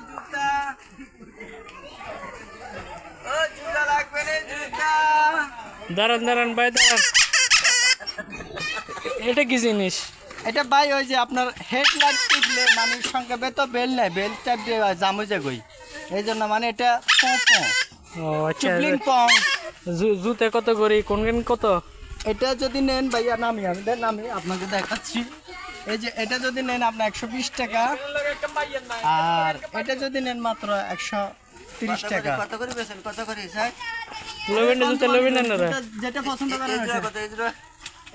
জুতা ও জুতা লাগবে না জুতা দাঁড়ান দাঁড়ান ভাই দাঁড়ান এটা কি জিনিস এটা ভাই ওই যে আপনার হেডলাইট টিপলে মানুষ সংক্ষেপে তো বেল নেই বেল টাইপ দিয়ে জামু যে গই এই জন্য মানে এটা ও আচ্ছা চুপলিং পং জুতে কত করে কোন কত এটা যদি নেন ভাইয়া নামি আমি আপনাকে দেখাচ্ছি এই যে এটা যদি নেন আপনার 120 টাকা আর এটা যদি নেন মাত্র 130 টাকা কত করে বেচেন কত করে স্যার লবেন জুতে লবেন না যেটা পছন্দ করেন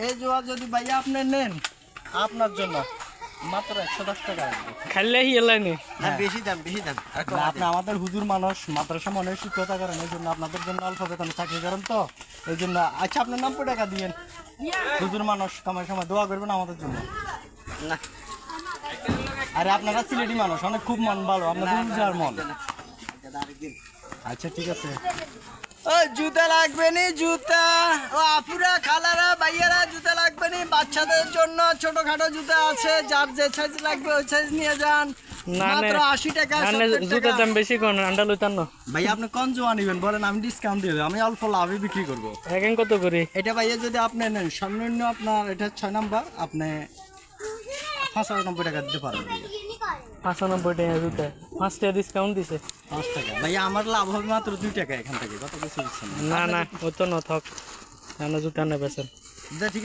এই জোয়া যদি ভাইয়া আপনি নেন আপনার জন্য মাত্র 110 টাকা খাইলে হিলানি বেশি দাম আপনি আমাদের হুজুর মানুষ মাদ্রাসা মনে শিক্ষকতা করেন এই জন্য আপনাদের জন্য অল্প বেতনে চাকরি করেন তো এই জন্য আচ্ছা আপনার 90 টাকা দিয়েন হুজুর মানুষ কামাই সময় দোয়া করবেন আমাদের জন্য না আরে আপনারা সিলেটি মানুষ অনেক খুব মন ভালো আপনাদের উজার মন আচ্ছা ঠিক আছে ও জুতা লাগবে নি জুতা ও আপুরা খালারা ভাইয়ারা জুতা লাগবে নি বাচ্চাদের জন্য ছোটখাটো জুতা আছে যার যে সাইজ লাগবে ওই সাইজ নিয়ে যান মাত্র 80 টাকা জুতার দাম বেশি কোন আন্ডা লইতান না ভাই আপনি কোন জোয়া নিবেন বলেন আমি ডিসকাউন্ট দিয়ে দেব আমি অল্প লাভে বিক্রি করব এখন কত করে এটা ভাইয়া যদি আপনি নেন সর্বনিম্ন আপনার এটা 6 নাম্বার আপনি 95 টাকা দিতে পারবেন 95 টাকা জুতা 5 টাকা ডিসকাউন্ট দিছে 5 টাকা ভাইয়া আমার লাভ হবে মাত্র 2 টাকা এখান থেকে কত কিছু দিচ্ছেন না না ও তো না থাক না জুতা না বেছেন ঠিক